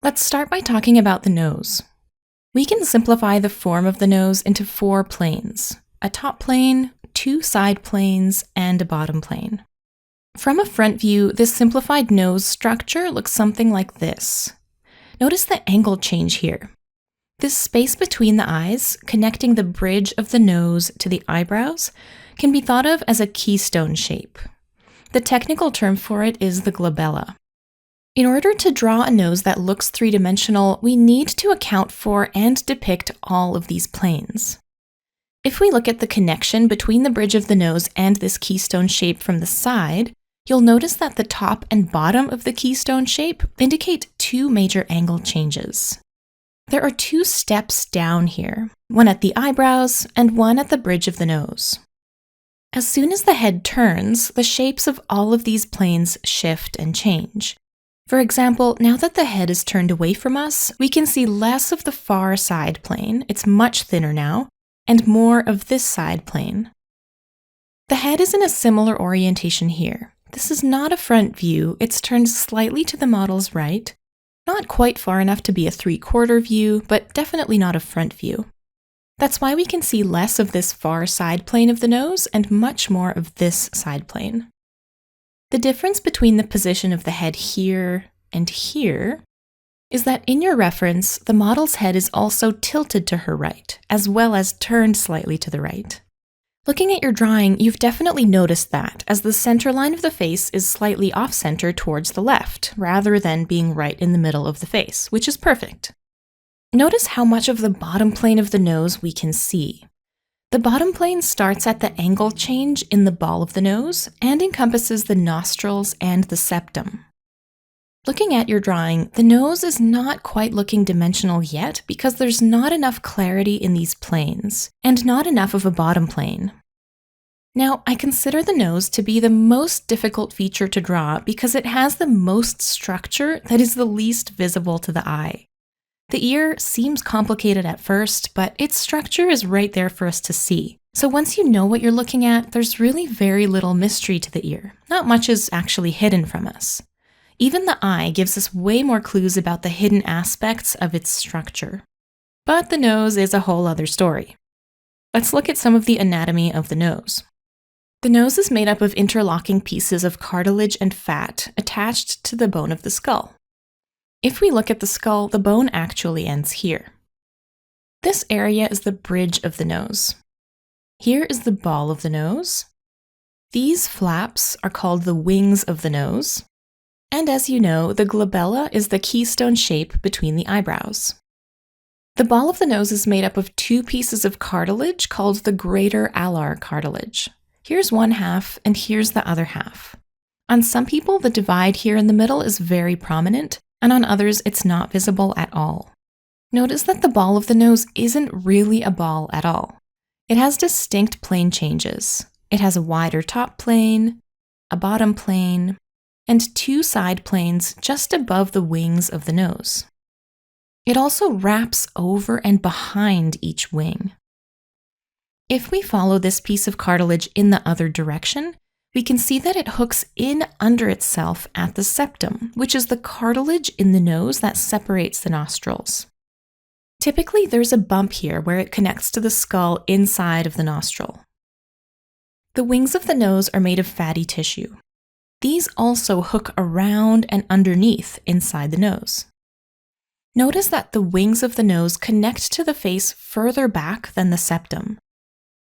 Let's start by talking about the nose. We can simplify the form of the nose into 4 planes: a top plane, 2 side planes, and a bottom plane. From a front view, this simplified nose structure looks something like this. Notice the angle change here. This space between the eyes, connecting the bridge of the nose to the eyebrows, can be thought of as a keystone shape. The technical term for it is the glabella. In order to draw a nose that looks three-dimensional, we need to account for and depict all of these planes. If we look at the connection between the bridge of the nose and this keystone shape from the side, you'll notice that the top and bottom of the keystone shape indicate 2 major angle changes. There are 2 steps down here, one at the eyebrows and one at the bridge of the nose. As soon as the head turns, the shapes of all of these planes shift and change. For example, now that the head is turned away from us, we can see less of the far side plane, it's much thinner now, and more of this side plane. The head is in a similar orientation here. This is not a front view, it's turned slightly to the model's right, not quite far enough to be a 3/4 view, but definitely not a front view. That's why we can see less of this far side plane of the nose and much more of this side plane. The difference between the position of the head here and here is that in your reference, the model's head is also tilted to her right, as well as turned slightly to the right. Looking at your drawing, you've definitely noticed that, as the center line of the face is slightly off-center towards the left, rather than being right in the middle of the face, which is perfect. Notice how much of the bottom plane of the nose we can see. The bottom plane starts at the angle change in the ball of the nose and encompasses the nostrils and the septum. Looking at your drawing, the nose is not quite looking dimensional yet because there's not enough clarity in these planes, and not enough of a bottom plane. Now, I consider the nose to be the most difficult feature to draw because it has the most structure that is the least visible to the eye. The ear seems complicated at first, but its structure is right there for us to see. So once you know what you're looking at, there's really very little mystery to the ear. Not much is actually hidden from us. Even the eye gives us way more clues about the hidden aspects of its structure. But the nose is a whole other story. Let's look at some of the anatomy of the nose. The nose is made up of interlocking pieces of cartilage and fat attached to the bone of the skull. If we look at the skull, the bone actually ends here. This area is the bridge of the nose. Here is the ball of the nose. These flaps are called the wings of the nose. And as you know, the glabella is the keystone shape between the eyebrows. The ball of the nose is made up of 2 pieces of cartilage called the greater alar cartilage. Here's one half and here's the other half. On some people, the divide here in the middle is very prominent, and on others, it's not visible at all. Notice that the ball of the nose isn't really a ball at all. It has distinct plane changes. It has a wider top plane, a bottom plane, and 2 side planes just above the wings of the nose. It also wraps over and behind each wing. If we follow this piece of cartilage in the other direction, we can see that it hooks in under itself at the septum, which is the cartilage in the nose that separates the nostrils. Typically, there's a bump here where it connects to the skull inside of the nostril. The wings of the nose are made of fatty tissue. These also hook around and underneath inside the nose. Notice that the wings of the nose connect to the face further back than the septum.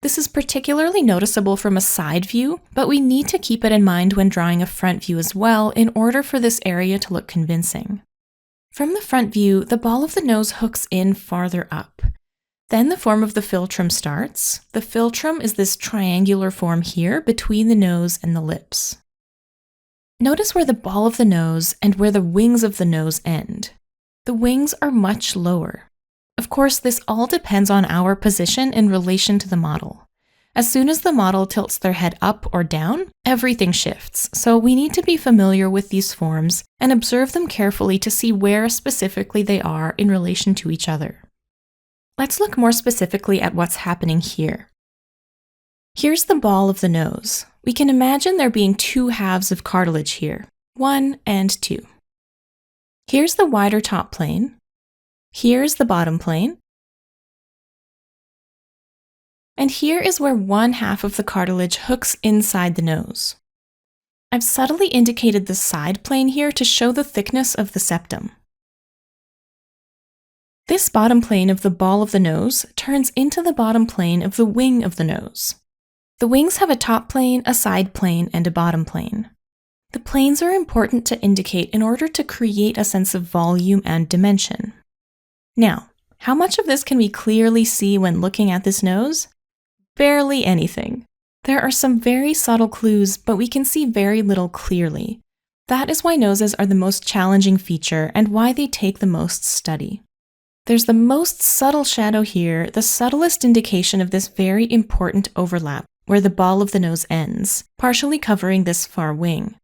This is particularly noticeable from a side view, but we need to keep it in mind when drawing a front view as well in order for this area to look convincing. From the front view, the ball of the nose hooks in farther up. Then the form of the philtrum starts. The philtrum is this triangular form here between the nose and the lips. Notice where the ball of the nose and where the wings of the nose end. The wings are much lower. Of course, this all depends on our position in relation to the model. As soon as the model tilts their head up or down, everything shifts, so we need to be familiar with these forms and observe them carefully to see where specifically they are in relation to each other. Let's look more specifically at what's happening here. Here's the ball of the nose. We can imagine there being 2 halves of cartilage here, 1 and 2. Here's the wider top plane. Here's the bottom plane. And here is where one half of the cartilage hooks inside the nose. I've subtly indicated the side plane here to show the thickness of the septum. This bottom plane of the ball of the nose turns into the bottom plane of the wing of the nose. The wings have a top plane, a side plane, and a bottom plane. The planes are important to indicate in order to create a sense of volume and dimension. Now, how much of this can we clearly see when looking at this nose? Barely anything. There are some very subtle clues, but we can see very little clearly. That is why noses are the most challenging feature and why they take the most study. There's the most subtle shadow here, the subtlest indication of this very important overlap, where the ball of the nose ends, partially covering this far wing.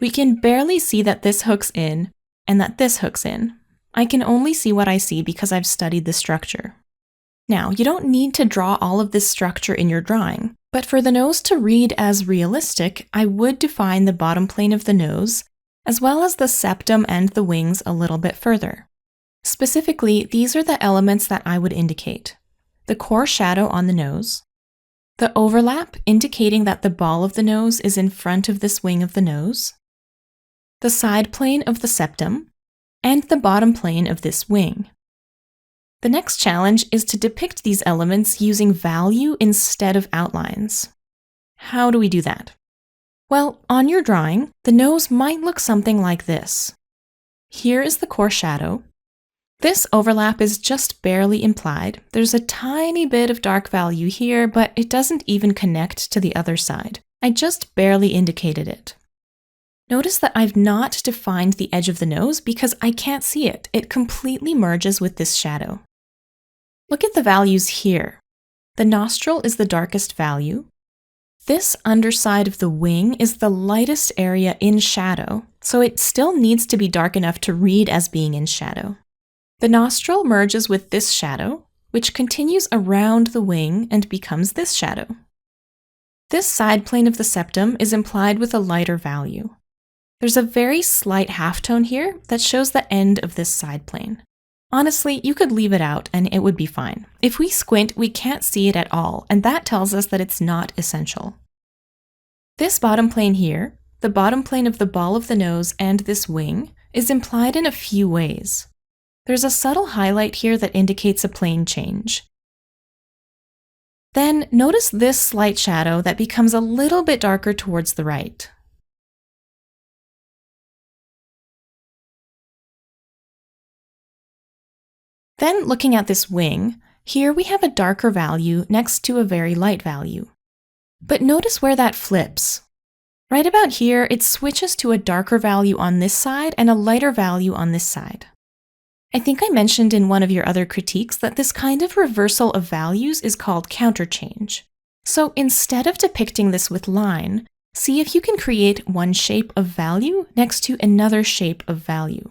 We can barely see that this hooks in, and that this hooks in. I can only see what I see because I've studied the structure. Now, you don't need to draw all of this structure in your drawing, but for the nose to read as realistic, I would define the bottom plane of the nose, as well as the septum and the wings a little bit further. Specifically, these are the elements that I would indicate. The core shadow on the nose, the overlap indicating that the ball of the nose is in front of this wing of the nose, the side plane of the septum, and the bottom plane of this wing. The next challenge is to depict these elements using value instead of outlines. How do we do that? Well, on your drawing, the nose might look something like this. Here is the core shadow. This overlap is just barely implied. There's a tiny bit of dark value here, but it doesn't even connect to the other side. I just barely indicated it. Notice that I've not defined the edge of the nose because I can't see it. It completely merges with this shadow. Look at the values here. The nostril is the darkest value. This underside of the wing is the lightest area in shadow, so it still needs to be dark enough to read as being in shadow. The nostril merges with this shadow, which continues around the wing and becomes this shadow. This side plane of the septum is implied with a lighter value. There's a very slight halftone here that shows the end of this side plane. Honestly, you could leave it out and it would be fine. If we squint, we can't see it at all, and that tells us that it's not essential. This bottom plane here, the bottom plane of the ball of the nose and this wing, is implied in a few ways. There's a subtle highlight here that indicates a plane change. Then notice this slight shadow that becomes a little bit darker towards the right. Then looking at this wing, here we have a darker value next to a very light value. But notice where that flips. Right about here, it switches to a darker value on this side and a lighter value on this side. I think I mentioned in one of your other critiques that this kind of reversal of values is called counterchange. So instead of depicting this with line, see if you can create one shape of value next to another shape of value.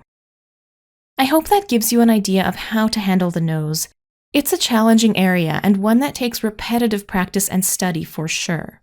I hope that gives you an idea of how to handle the nose. It's a challenging area and one that takes repetitive practice and study for sure.